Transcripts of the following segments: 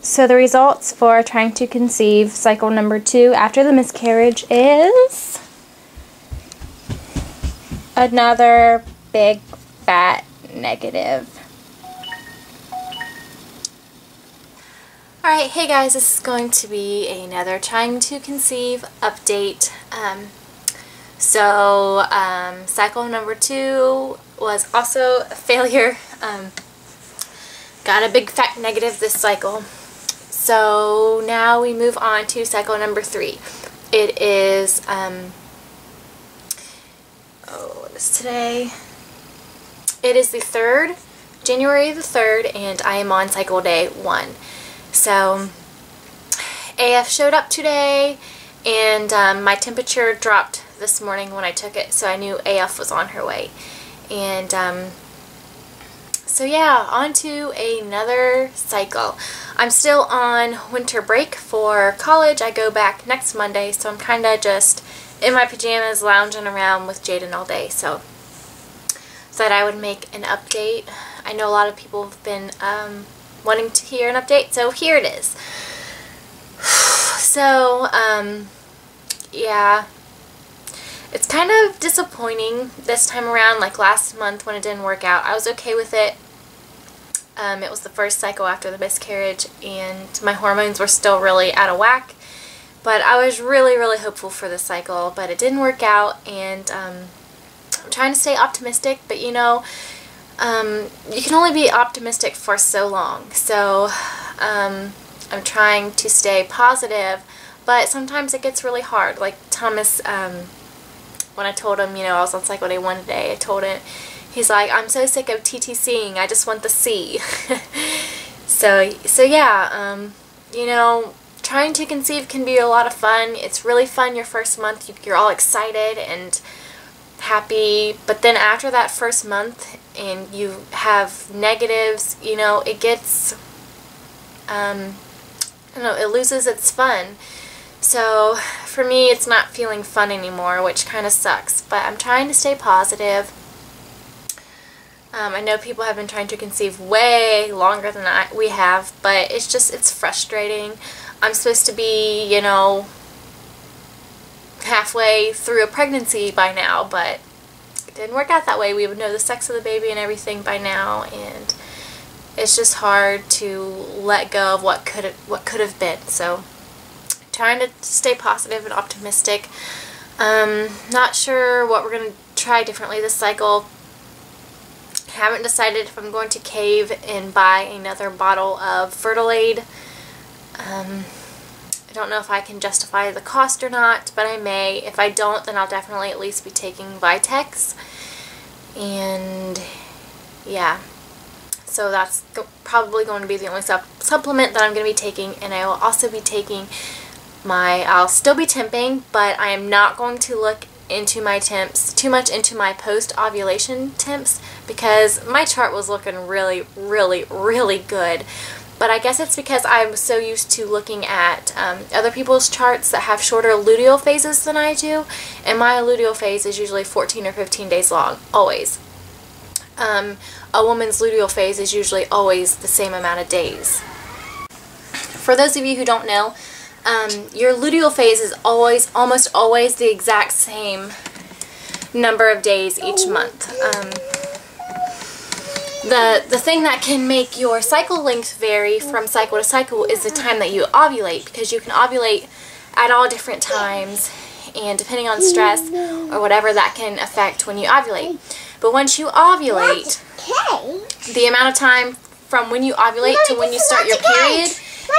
So the results for trying to conceive cycle number 2 after the miscarriage is another big fat negative. Alright, hey guys, this is going to be another trying to conceive update. Cycle number 2 was also a failure. Got a big fat negative this cycle. So now we move on to cycle number 3. It is, what is today? It is the 3rd, January the 3rd, and I am on cycle day 1. So AF showed up today, and my temperature dropped this morning when I took it, so I knew AF was on her way. And so yeah, on to another cycle. I'm still on winter break for college. I go back next Monday, so I'm kind of just in my pajamas lounging around with Jaden all day. So thought I would make an update. I know a lot of people have been wanting to hear an update, so here it is. So yeah, it's kind of disappointing this time around. Like last month when it didn't work out, I was okay with it. It was the first cycle after the miscarriage, and my hormones were still really out of whack. But I was really hopeful for this cycle, but it didn't work out, and I'm trying to stay optimistic, but you know, you can only be optimistic for so long. So I'm trying to stay positive, but sometimes it gets really hard. Like Thomas, when I told him, you know, I was on cycle day 1 today, I told him, he's like, I'm so sick of TTCing, I just want the C. So yeah, you know, trying to conceive can be a lot of fun. It's really fun your first month. You're all excited and happy, but then after that first month and you have negatives, you know, it gets, I don't know, it loses its fun. So for me, it's not feeling fun anymore, which kind of sucks, but I'm trying to stay positive. I know people have been trying to conceive way longer than we have, but it's just, it's frustrating. I'm supposed to be, you know, halfway through a pregnancy by now, but it didn't work out that way. We would know the sex of the baby and everything by now, and it's just hard to let go of what could have been. So trying to stay positive and optimistic. Not sure what we're going to try differently this cycle. Haven't decided if I'm going to cave and buy another bottle of Fertilaid. I don't know if I can justify the cost or not, but I may. If I don't, then I'll definitely at least be taking Vitex. And yeah, so that's probably going to be the only supplement that I'm going to be taking. And I will also be taking I'll still be temping, but I am not going to look into my temps, too much into my post-ovulation temps, because my chart was looking really good. But I guess it's because I'm so used to looking at other people's charts that have shorter luteal phases than I do, and my luteal phase is usually 14 or 15 days long, always. A woman's luteal phase is usually always the same amount of days. For those of you who don't know, your luteal phase is almost always the exact same number of days each month. The thing that can make your cycle length vary from cycle to cycle is the time that you ovulate, because you can ovulate at all different times, and depending on stress or whatever, that can affect when you ovulate. But once you ovulate, the amount of time from when you ovulate to when you start your period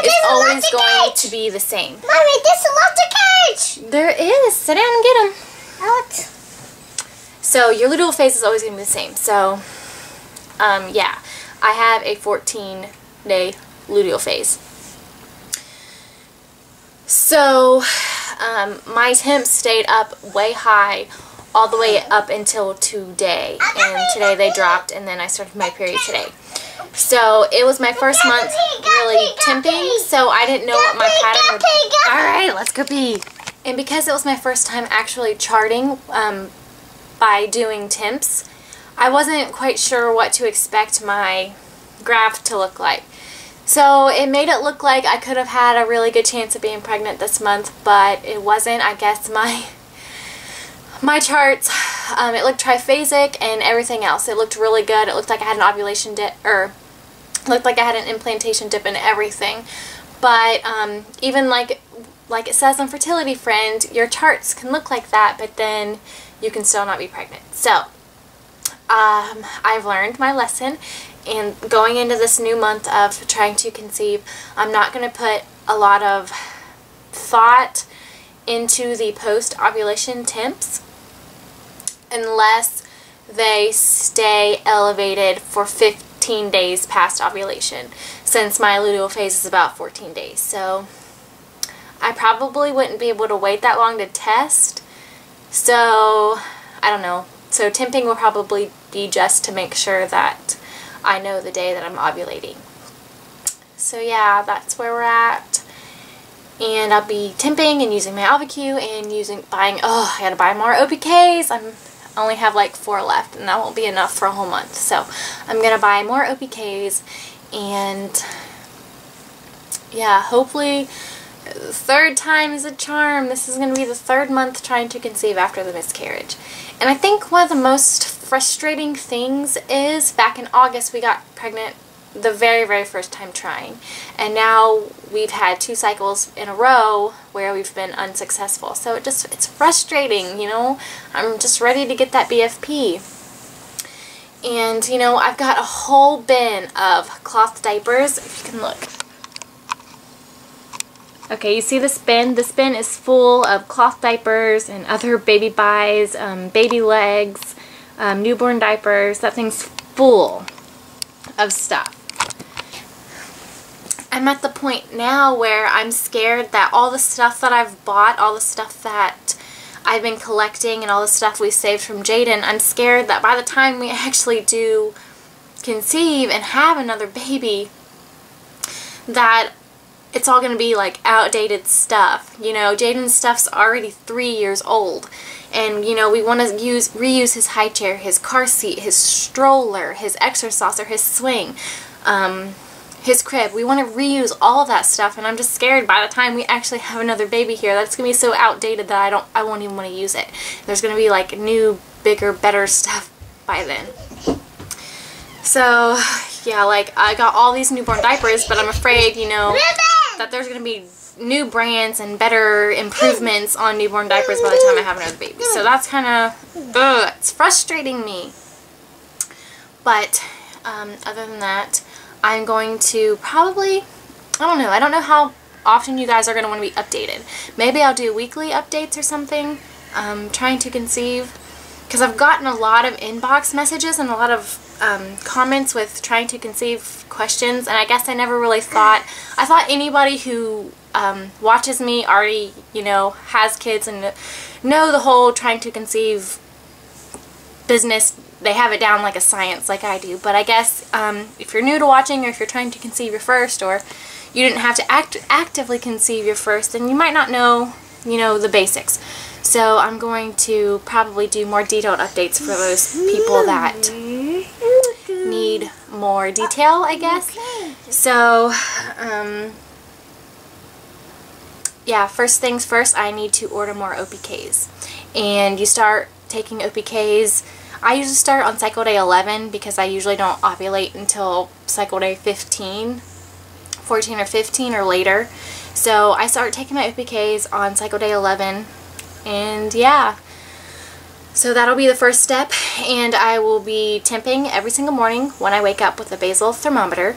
is always going to be the same. Mommy, there's a lot of There is. Sit down and get them. Out. So your luteal phase is always going to be the same. So, yeah, I have a 14-day luteal phase. So, my temps stayed up way high all the way up until today. And today they dropped, and then I started my period today. So it was my first month really temping, so I didn't know what my pattern would be. Alright, let's go pee. And because it was my first time actually charting by doing temps, I wasn't quite sure what to expect my graph to look like. So it made it look like I could have had a really good chance of being pregnant this month, but it wasn't. I guess my charts, it looked triphasic and everything else. It looked really good. It looked like I had an ovulation dip, or looked like I had an implantation dip and everything. But even like it says on Fertility Friend, your charts can look like that, but then you can still not be pregnant. So I've learned my lesson, and going into this new month of trying to conceive, I'm not going to put a lot of thought into the post-ovulation temps unless they stay elevated for 15 days past ovulation, since my luteal phase is about 14 days. So I probably wouldn't be able to wait that long to test. So I don't know. So temping will probably be just to make sure that I know the day that I'm ovulating. So yeah, that's where we're at. And I'll be temping and using my Ovacue and buying, I gotta buy more OPKs. I only have like 4 left, and that won't be enough for a whole month. So I'm gonna buy more OPKs, and yeah, hopefully third time is a charm. This is going to be the 3rd month trying to conceive after the miscarriage. And I think one of the most frustrating things is back in August we got pregnant the very, very first time trying. And now we've had 2 cycles in a row where we've been unsuccessful. So it's frustrating, you know. I'm just ready to get that BFP. And, you know, I've got a whole bin of cloth diapers, if you can look. Okay, you see this bin? This bin is full of cloth diapers and other baby buys, baby legs, newborn diapers. That thing's full of stuff. I'm at the point now where I'm scared that all the stuff that I've bought, all the stuff that I've been collecting, and all the stuff we saved from Jaden, I'm scared that by the time we actually do conceive and have another baby, that it's all going to be like outdated stuff. You know, Jaden's stuff's already 3 years old, and you know, we want to reuse his high chair, his car seat, his stroller, his exerciser, his swing, his crib. We want to reuse all of that stuff, and I'm just scared by the time we actually have another baby here, that's going to be so outdated that I won't even want to use it. There's going to be like new, bigger, better stuff by then. So yeah, like I got all these newborn diapers, but I'm afraid, you know, that there's going to be new brands and better improvements on newborn diapers by the time I have another baby. So that's kind of, it's frustrating me. But other than that, I'm going to probably, I don't know how often you guys are going to want to be updated. Maybe I'll do weekly updates or something, trying to conceive, because I've gotten a lot of inbox messages and a lot of comments with trying to conceive questions, and I guess I never really thought, I thought anybody who watches me already, you know, has kids and know the whole trying to conceive business, they have it down like a science like I do. But I guess if you're new to watching, or if you're trying to conceive your first, or you didn't have to actively conceive your first, then you might not know, you know, the basics. So I'm going to probably do more detailed updates for those people that need more detail, I guess. So, yeah, first things first, I need to order more OPKs. And you start taking OPKs, I usually start on cycle day 11 because I usually don't ovulate until cycle day 14 or 15 or later. So I start taking my OPKs on cycle day 11, and yeah. So that'll be the first step, and I will be temping every single morning when I wake up with a basal thermometer,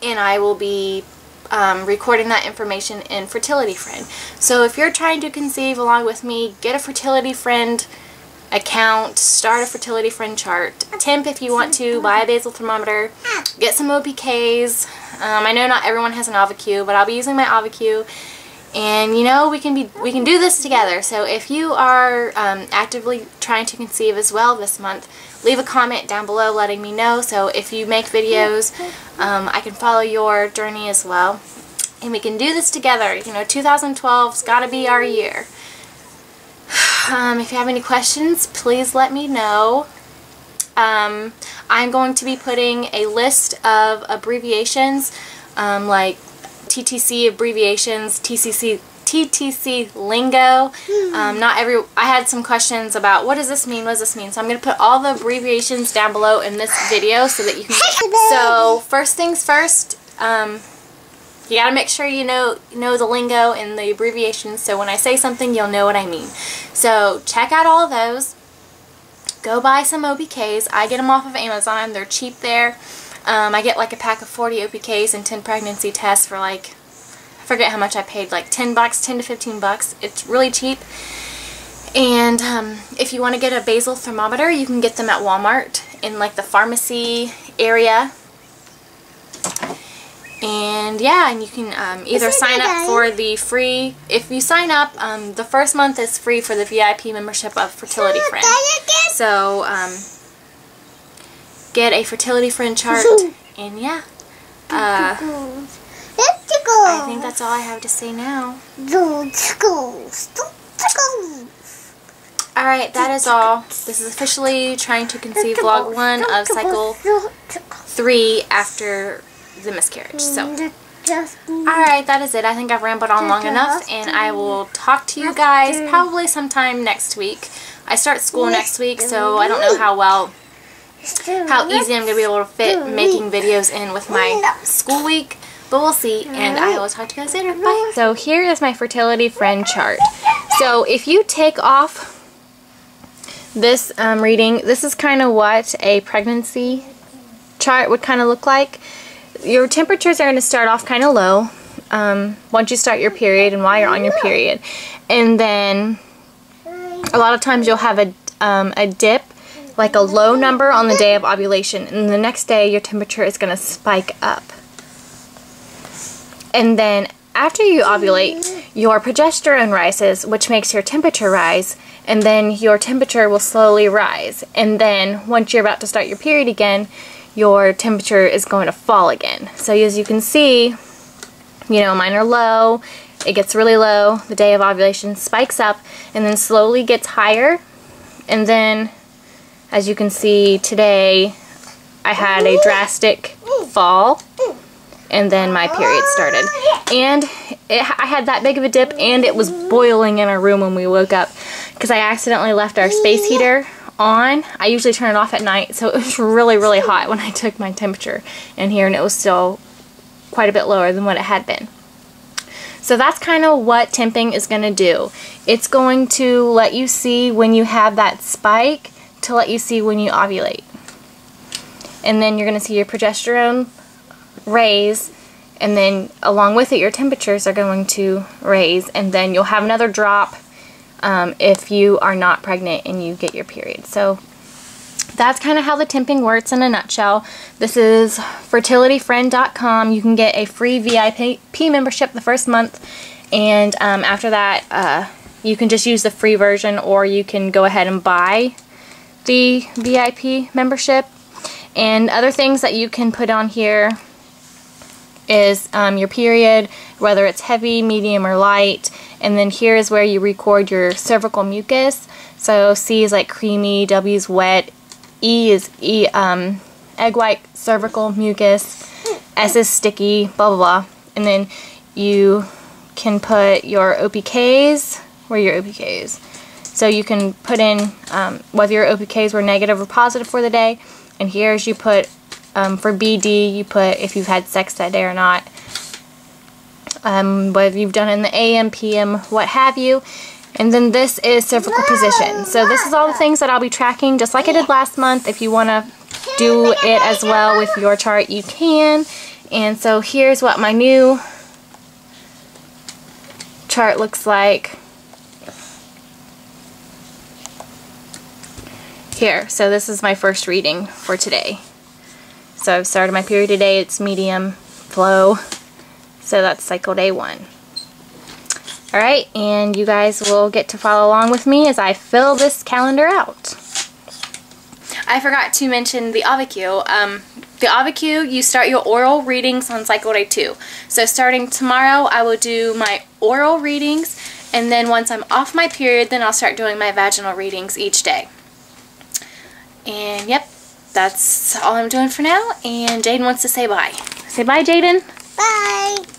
and I will be recording that information in Fertility Friend. So if you're trying to conceive along with me, get a Fertility Friend account, start a Fertility Friend chart, temp if you want to, buy a basal thermometer, get some OPKs. I know not everyone has an Ovacue, but I'll be using my Ovacue. And you know, we can do this together. So if you are actively trying to conceive as well this month, leave a comment down below letting me know. So if you make videos, I can follow your journey as well. And we can do this together. You know, 2012's got to be our year. If you have any questions, please let me know. I'm going to be putting a list of abbreviations, like TTC abbreviations, TTC lingo. I had some questions about what does this mean, so I'm going to put all the abbreviations down below in this video so that you can. So first things first, you got to make sure you know the lingo and the abbreviations, so when I say something you'll know what I mean. So check out all of those. Go buy some OPKs. I get them off of Amazon. They're cheap there. I get like a pack of 40 OPKs and 10 pregnancy tests for like, I forget how much I paid, like 10 bucks, 10 to 15 bucks. It's really cheap. And if you want to get a basal thermometer, you can get them at Walmart in like the pharmacy area. And yeah, and you can either sign up for the free, if you sign up, the first month is free for the VIP membership of Fertility Friend. So get a Fertility Friend chart, and yeah. I think that's all I have to say now. Alright, that is all. This is officially Trying to Conceive Vlog 1 of Cycle 3 after the miscarriage. So, alright, that is it. I think I've rambled on long enough, and I will talk to you guys probably sometime next week. I start school next week, so I don't know how easy I'm going to be able to fit making videos in with my school week, but we'll see, and I will talk to you guys later. Bye. So here is my Fertility Friend chart. So if you take off this reading, this is kind of what a pregnancy chart would kind of look like. Your temperatures are going to start off kind of low once you start your period and while you're on your period. And then a lot of times you'll have a dip, like a low number on the day of ovulation. And the next day your temperature is going to spike up. And then after you ovulate, your progesterone rises, which makes your temperature rise. And then your temperature will slowly rise. And then once you're about to start your period again, your temperature is going to fall again. So as you can see, you know, mine are low, it gets really low, the day of ovulation spikes up, and then slowly gets higher. And then, as you can see today, I had a drastic fall, and then my period started. And I had that big of a dip, and it was boiling in our room when we woke up, because I accidentally left our space heater on. I usually turn it off at night, so it was really, really hot when I took my temperature in here, and it was still quite a bit lower than what it had been. So that's kind of what temping is going to do. It's going to let you see when you have that spike to let you see when you ovulate. And then you're going to see your progesterone raise, and then along with it your temperatures are going to raise, and then you'll have another drop if you are not pregnant and you get your period. So that's kind of how the temping works in a nutshell. This is fertilityfriend.com. You can get a free VIP membership the first month, and after that you can just use the free version, or you can go ahead and buy the VIP membership. And other things that you can put on here is your period, whether it's heavy, medium, or light. And then here is where you record your cervical mucus. So C is like creamy, W is wet, E is egg white cervical mucus, S is sticky, blah blah blah. And then you can put your OPKs. Where are your OPKs? So you can put in whether your OPKs were negative or positive for the day. And here's you put for BD, you put if you've had sex that day or not. Whether you've done it in the AM, PM, what have you. And then this is cervical position. So this is all the things that I'll be tracking, just like I did last month. If you want to do it as well with your chart, you can. And so here's what my new chart looks like. Here, so this is my first reading for today. So I've started my period today, it's medium flow. So that's cycle day 1. Alright, and you guys will get to follow along with me as I fill this calendar out. I forgot to mention the Ovacue. The Ovacue, you start your oral readings on cycle day 2. So starting tomorrow, I will do my oral readings, and then once I'm off my period, then I'll start doing my vaginal readings each day. And yep, that's all I'm doing for now, and Jaden wants to say bye. Say bye, Jaden. Bye.